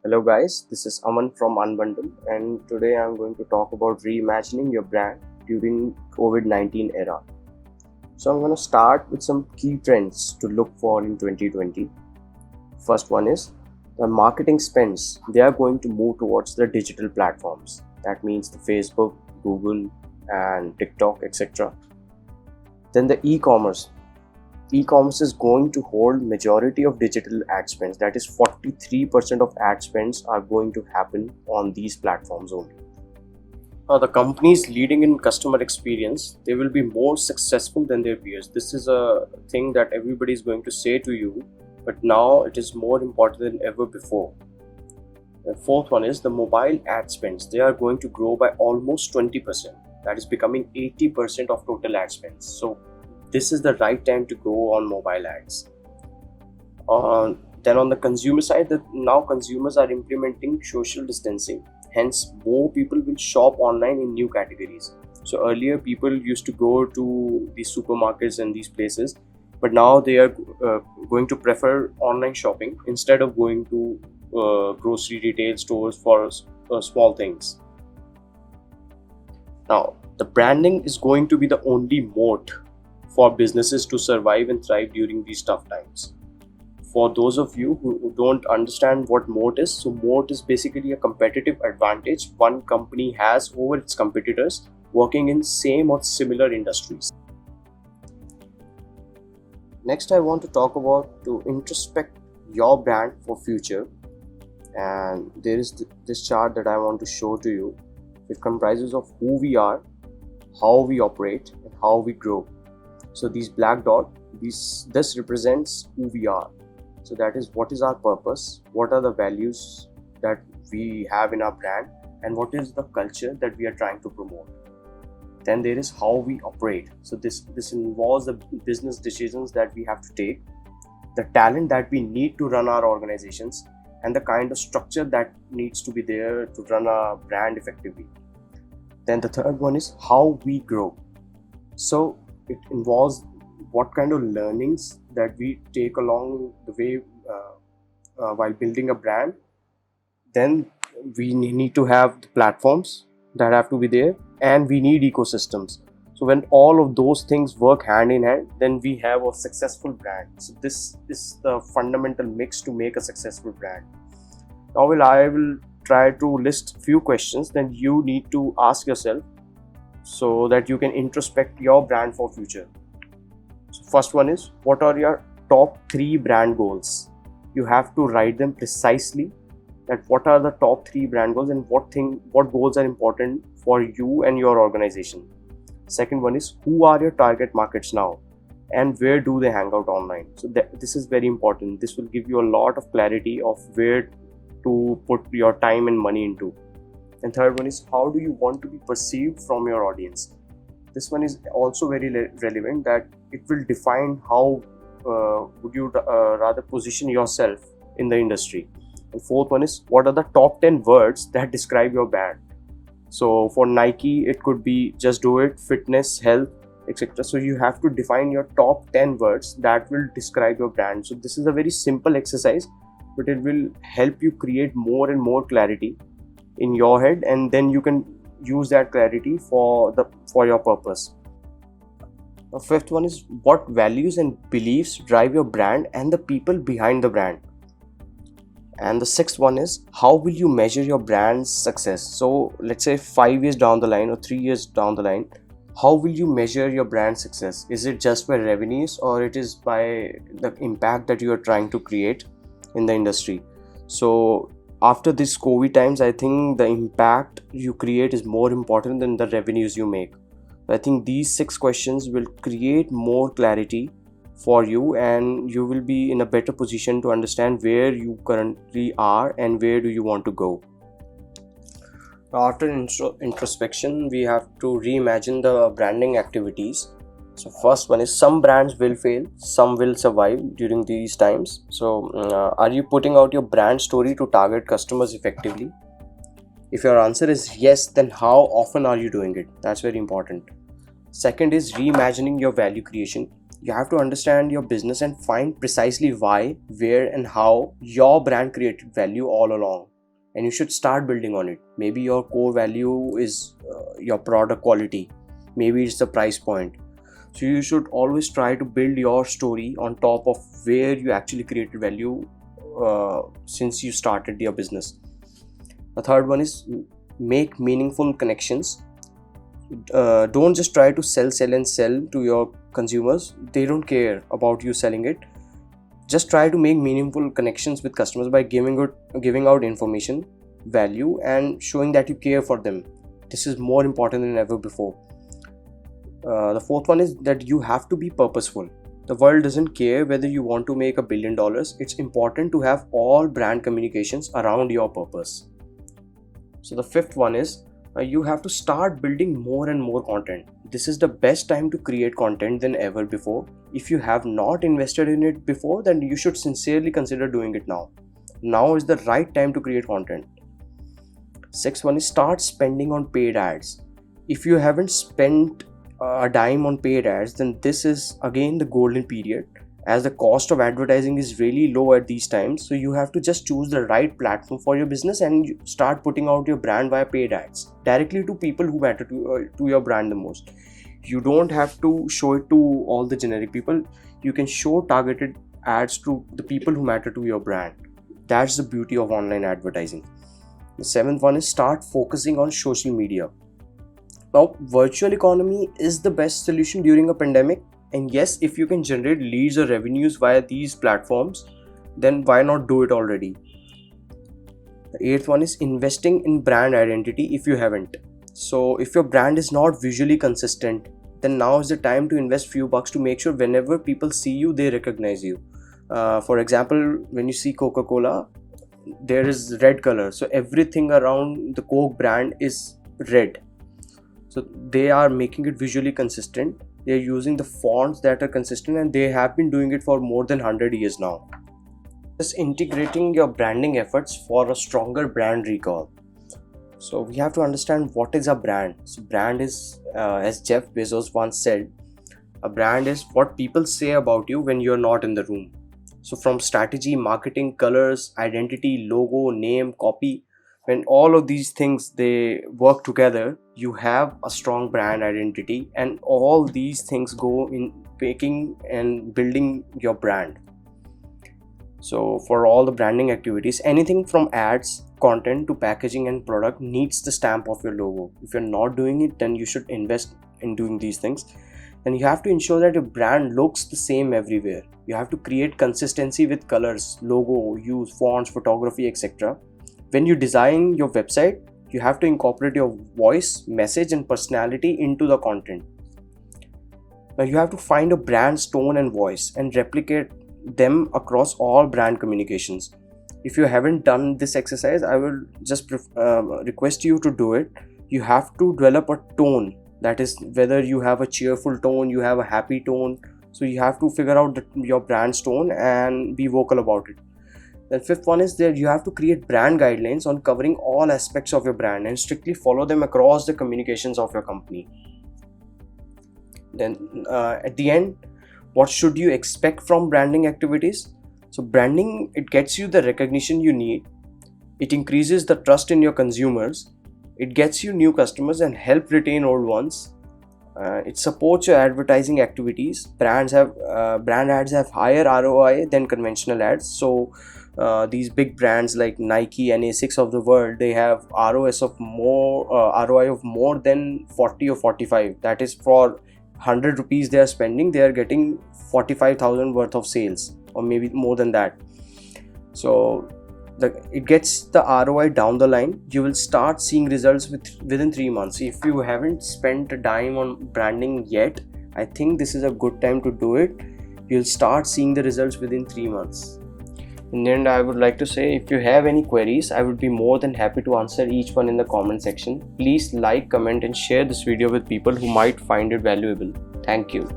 Hello guys, this is Aman from Unbundle, and today I'm going to talk about reimagining your brand during COVID-19 era. So I'm going to start with some key trends to look for in 2020. First one is the marketing spends. They are going to move towards the digital platforms. That means the Facebook, Google and TikTok, etc. Then the e-commerce. E-commerce is going to hold majority of digital ad spends. That is 43% of ad spends are going to happen on these platforms only. Now the companies leading in customer experience, they will be more successful than their peers. This is a thing that everybody is going to say to you, but now it is more important than ever before. The fourth one is the mobile ad spends. They are going to grow by almost 20%. That is becoming 80% of total ad spends. So this is the right time to go on mobile ads. Then on the consumer side, now consumers are implementing social distancing. Hence, more people will shop online in new categories. So earlier, people used to go to these supermarkets and these places, but now they are going to prefer online shopping instead of going to grocery retail stores for small things. Now, the branding is going to be the only moat for businesses to survive and thrive during these tough times. For those of you who don't understand what moat is, so moat is basically a competitive advantage one company has over its competitors working in same or similar industries. Next, I want to talk about to introspect your brand for future, and there is this chart that I want to show to you. It comprises of who we are, how we operate, and how we grow. So these black dot, this represents who we are. So that is what is our purpose, what are the values that we have in our brand, and what is the culture that we are trying to promote. Then there is how we operate. So this involves the business decisions that we have to take, the talent that we need to run our organizations, and the kind of structure that needs to be there to run our brand effectively. Then the third one is how we grow. So it involves what kind of learnings that we take along the way while building a brand. Then we need to have the platforms that have to be there, and we need ecosystems. So when all of those things work hand in hand, then we have a successful brand. So this is the fundamental mix to make a successful brand. Now I will try to list few questions that you need to ask yourself so that you can introspect your brand for future. So first one is, what are your top 3 brand goals? You have to write them precisely, that what are the top 3 brand goals and what goals are important for you and your organization. Second one is, who are your target markets now and where do they hang out online? So this is very important. This will give you a lot of clarity of where to put your time and money into. And third one is, how do you want to be perceived from your audience? This one is also very relevant, that it will define how would you rather position yourself in the industry. And fourth one is, what are the top 10 words that describe your brand? So for Nike, it could be just do it, fitness, health, etc. So you have to define your top 10 words that will describe your brand. So this is a very simple exercise, but it will help you create more and more clarity in your head, and then you can use that clarity for your purpose. The fifth one is, what values and beliefs drive your brand and the people behind the brand. And the sixth one is, how will you measure your brand's success? So let's say 5 years down the line or 3 years down the line, how will you measure your brand success? Is it just by revenues, or it is by the impact that you are trying to create in the industry? So after this COVID times, I think the impact you create is more important than the revenues you make. I think these 6 questions will create more clarity for you, and you will be in a better position to understand where you currently are and where do you want to go. After introspection, we have to reimagine the branding activities. So first one is, some brands will fail, some will survive during these times. So are you putting out your brand story to target customers effectively? If your answer is yes, then how often are you doing it? That's very important. Second is reimagining your value creation. You have to understand your business and find precisely why, where, and how your brand created value all along. and you should start building on it. Maybe your core value is your product quality, maybe it's the price point. So you should always try to build your story on top of where you actually created value since you started your business. The third one is make meaningful connections. Don't just try to sell to your consumers. They don't care about you selling it. Just try to make meaningful connections with customers by giving out information, value, and showing that you care for them. This is more important than ever before. The fourth one is that you have to be purposeful. The world doesn't care whether you want to make $1 billion. It's important to have all brand communications around your purpose. So the fifth one is you have to start building more and more content. This is the best time to create content than ever before. If you have not invested in it before, then you should sincerely consider doing it now. Now is the right time to create content. Sixth one is start spending on paid ads. If you haven't spent a dime on paid ads, then this is again the golden period, as the cost of advertising is really low at these times. So you have to just choose the right platform for your business and you start putting out your brand via paid ads directly to people who matter to your brand the most. You don't have to show it to all the generic people. You can show targeted ads to the people who matter to your brand. That's the beauty of online advertising. The seventh one is start focusing on social media. Now, virtual economy is the best solution during a pandemic. And yes, if you can generate leads or revenues via these platforms, then why not do it already? The eighth one is investing in brand identity if you haven't. So if your brand is not visually consistent, then now is the time to invest few bucks to make sure whenever people see you, they recognize you. For example, when you see Coca-Cola, there is red color. So everything around the Coke brand is red. So they are making it visually consistent. They're using the fonts that are consistent, and they have been doing it for more than 100 years now. Just integrating your branding efforts for a stronger brand recall. So we have to understand what is a brand. So brand is, as Jeff Bezos once said, a brand is what people say about you when you're not in the room. So from strategy, marketing, colors, identity, logo, name, copy, when all of these things they work together, you have a strong brand identity, and all these things go in making and building your brand. So for all the branding activities, anything from ads, content to packaging and product needs the stamp of your logo. If you're not doing it, then you should invest in doing these things. And you have to ensure that your brand looks the same everywhere. You have to create consistency with colors, logo, use fonts, photography, etc. When you design your website, you have to incorporate your voice, message, and personality into the content. Now you have to find a brand's tone and voice and replicate them across all brand communications. If you haven't done this exercise, I will just request you to do it. You have to develop a tone, that is whether you have a cheerful tone, you have a happy tone. So you have to figure out your brand's tone and be vocal about it. The fifth one is that you have to create brand guidelines on covering all aspects of your brand and strictly follow them across the communications of your company. Then at the end, what should you expect from branding activities? So branding, it gets you the recognition you need. It increases the trust in your consumers. It gets you new customers and help retain old ones. It supports your advertising activities. Brand ads have higher ROI than conventional ads. So these big brands like Nike and Asics of the world, they have ROI of more than 40 or 45. That is, for 100 rupees they are spending, they are getting 45,000 worth of sales, or maybe more than that. So it gets the ROI down the line. You will start seeing results within 3 months. If you haven't spent a dime on branding yet, I think this is a good time to do it. You'll start seeing the results within 3 months. In the end, I would like to say, if you have any queries, I would be more than happy to answer each one in the comment section. Please like, comment, and share this video with people who might find it valuable. Thank you.